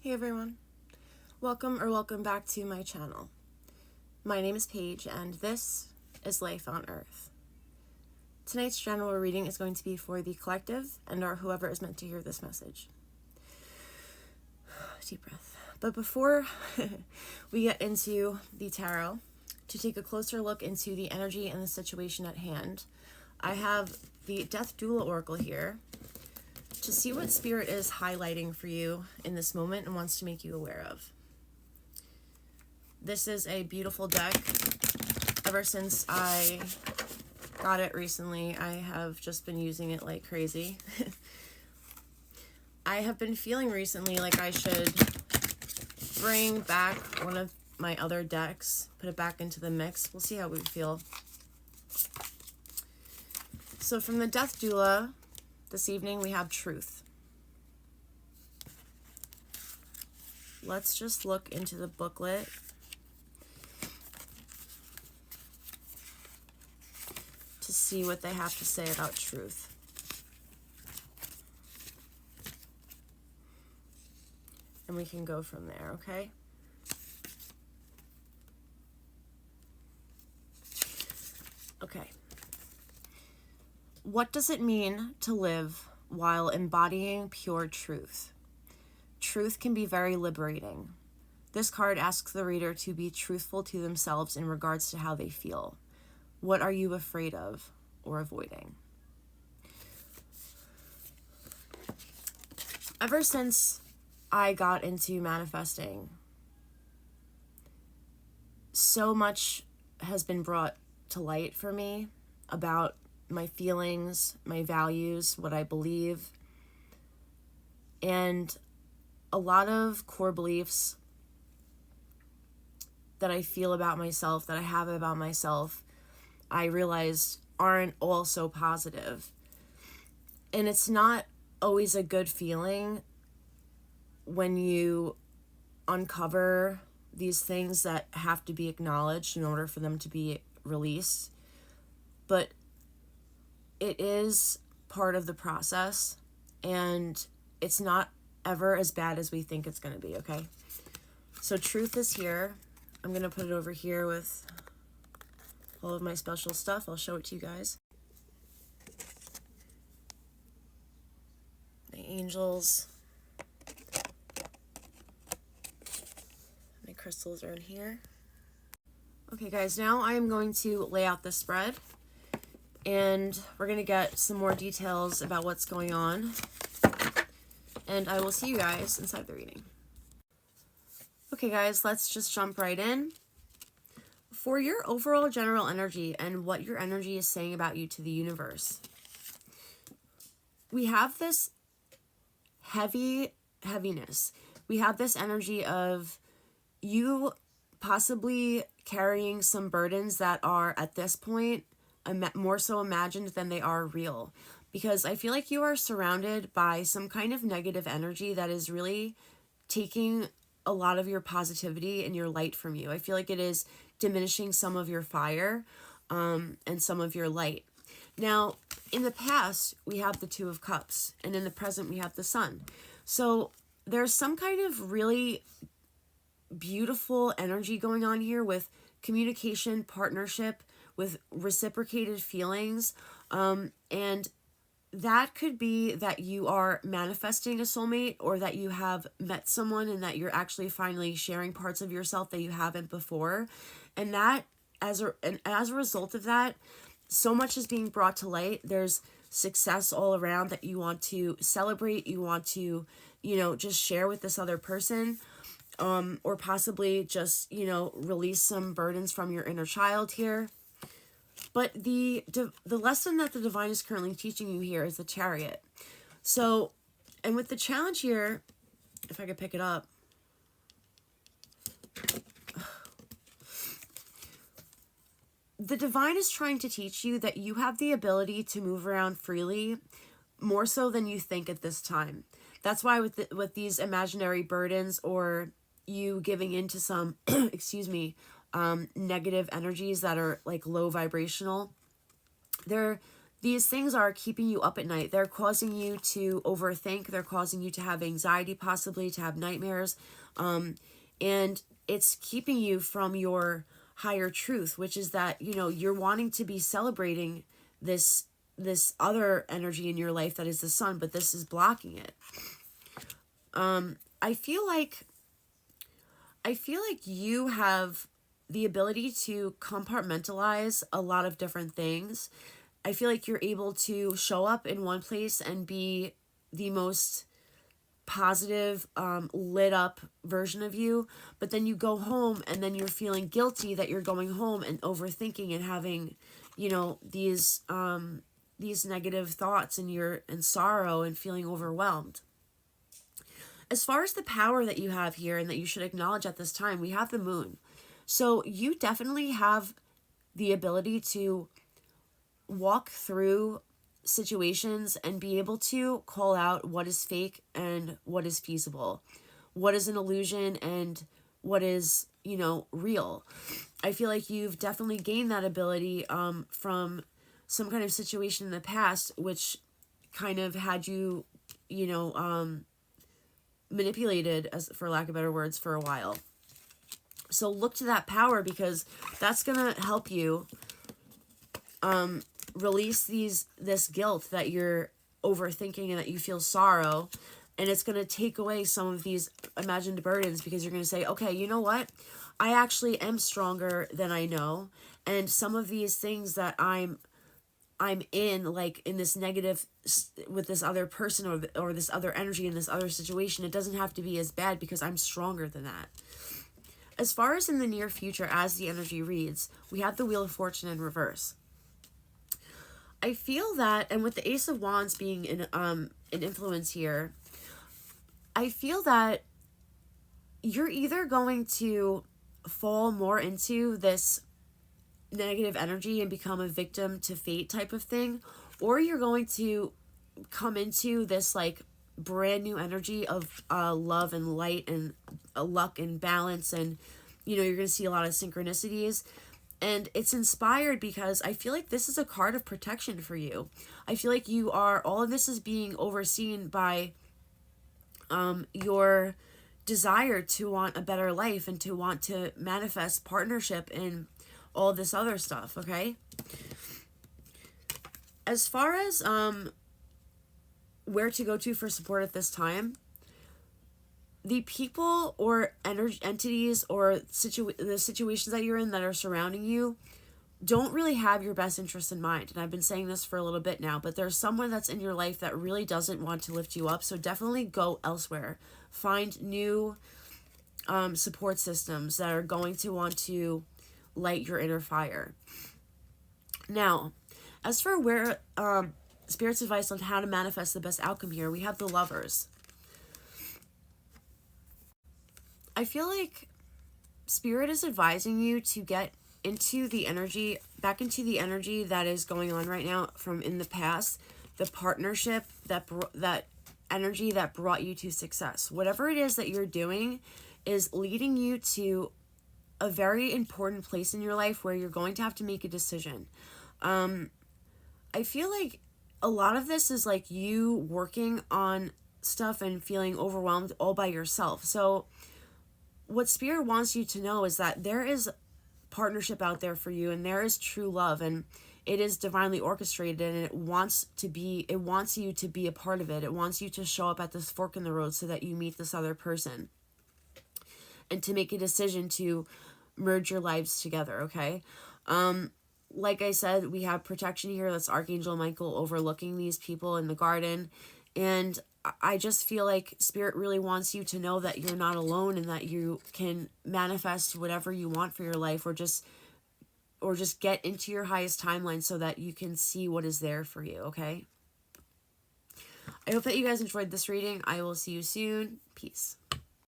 Hey everyone, welcome back to my channel. My name is Paige and this is Life on Earth. Tonight's general reading is going to be for the collective and or whoever is meant to hear this message. Deep breath. But before we get into the tarot, to take a closer look into the energy and the situation at hand, I have the Death Doula Oracle here to see what Spirit is highlighting for you in this moment and wants to make you aware of. This is a beautiful deck. Ever since I got it recently, I have just been using it like crazy. I have been feeling recently like I should bring back one of my other decks, put it back into the mix. We'll see how we feel. So from the Death Doula, this evening we have Truth. Let's just look into the booklet. To see what they have to say about truth. And we can go from there, okay? Okay. What does it mean to live while embodying pure truth? Truth can be very liberating. This card asks the reader to be truthful to themselves in regards to how they feel. What are you afraid of or avoiding? Ever since I got into manifesting, so much has been brought to light for me about my feelings, my values, what I believe, and a lot of core beliefs that I feel about myself, that I have about myself, I realized aren't all so positive. And it's not always a good feeling when you uncover these things that have to be acknowledged in order for them to be released. But it is part of the process, and it's not ever as bad as we think it's going to be, okay? So truth is here. I'm going to put it over here with all of my special stuff. I'll show it to you guys. My angels. My crystals are in here. Okay guys, now I am going to lay out the spread and we're going to get some more details about what's going on. And I will see you guys inside the reading. Okay guys, let's just jump right in. For your overall general energy and what your energy is saying about you to the universe, we have this heaviness. We have this energy of you possibly carrying some burdens that are at this point more so imagined than they are real. Because I feel like you are surrounded by some kind of negative energy that is really taking a lot of your positivity and your light from you. I feel like it is diminishing some of your fire and some of your light. Now, in the past, we have the Two of Cups, and in the present, we have the Sun. So there's some kind of really beautiful energy going on here with communication, partnership, with reciprocated feelings, and that could be that you are manifesting a soulmate, or that you have met someone and that you're actually finally sharing parts of yourself that you haven't before. And that, as a result of that, so much is being brought to light. There's success all around that you want to celebrate. You want to, just share with this other person, or possibly just, release some burdens from your inner child here. But the lesson that the divine is currently teaching you here is the Chariot. So, and with the challenge here, if I could pick it up, the divine is trying to teach you that you have the ability to move around freely, more so than you think at this time. That's why with these imaginary burdens, or you giving into some, negative energies that are like low vibrational, these things are keeping you up at night. They're causing you to overthink. They're causing you to have anxiety, possibly to have nightmares. And it's keeping you from your higher truth, which is that, you know, you're wanting to be celebrating this other energy in your life that is the sun, but this is blocking it. I feel like you have the ability to compartmentalize a lot of different things. I feel like you're able to show up in one place and be the most positive, lit up version of you, but then you go home and then you're feeling guilty that you're going home and overthinking and having, you know, these negative thoughts and and sorrow and feeling overwhelmed. As far as the power that you have here and that you should acknowledge at this time, we have the moon. So you definitely have the ability to walk through situations and be able to call out what is fake and what is feasible, what is an illusion and what is, you know, real. I feel like you've definitely gained that ability from some kind of situation in the past, which kind of had you, you know, manipulated, as for lack of better words, for a while. So look to that power, because that's gonna help you release this guilt that you're overthinking and that you feel sorrow, and it's going to take away some of these imagined burdens, because you're going to say, okay, you know what, I actually am stronger than I know, and some of these things that I'm in, like in this negative with this other person or this other energy in this other situation, it doesn't have to be as bad because I'm stronger than that. As far as in the near future, as the energy reads, we have the Wheel of Fortune in reverse. I feel that, and with the Ace of Wands being an influence here, I feel that you're either going to fall more into this negative energy and become a victim to fate type of thing, or you're going to come into this like brand new energy of love and light and luck and balance, and you know, you're going to see a lot of synchronicities. And it's inspired because I feel like this is a card of protection for you. I feel like all of this is being overseen by your desire to want a better life and to want to manifest partnership and all this other stuff, okay? As far as where to go to for support at this time, the people or entities or the situations that you're in that are surrounding you don't really have your best interest in mind. And I've been saying this for a little bit now, but there's someone that's in your life that really doesn't want to lift you up. So definitely go elsewhere. Find new support systems that are going to want to light your inner fire. Now, as for where Spirit's advice on how to manifest the best outcome here, we have the Lovers. I feel like Spirit is advising you to get into the energy, back into the energy that is going on right now from in the past, the partnership, that energy that brought you to success. Whatever it is that you're doing is leading you to a very important place in your life where you're going to have to make a decision. I feel like a lot of this is like you working on stuff and feeling overwhelmed all by yourself. So what Spirit wants you to know is that there is partnership out there for you, and there is true love, and it is divinely orchestrated, and it wants you to be a part of it. It wants you to show up at this fork in the road so that you meet this other person and to make a decision to merge your lives together, okay? Like I said, we have protection here. That's Archangel Michael overlooking these people in the garden, and I just feel like Spirit really wants you to know that you're not alone and that you can manifest whatever you want for your life, or just get into your highest timeline so that you can see what is there for you, okay? I hope that you guys enjoyed this reading. I will see you soon. Peace.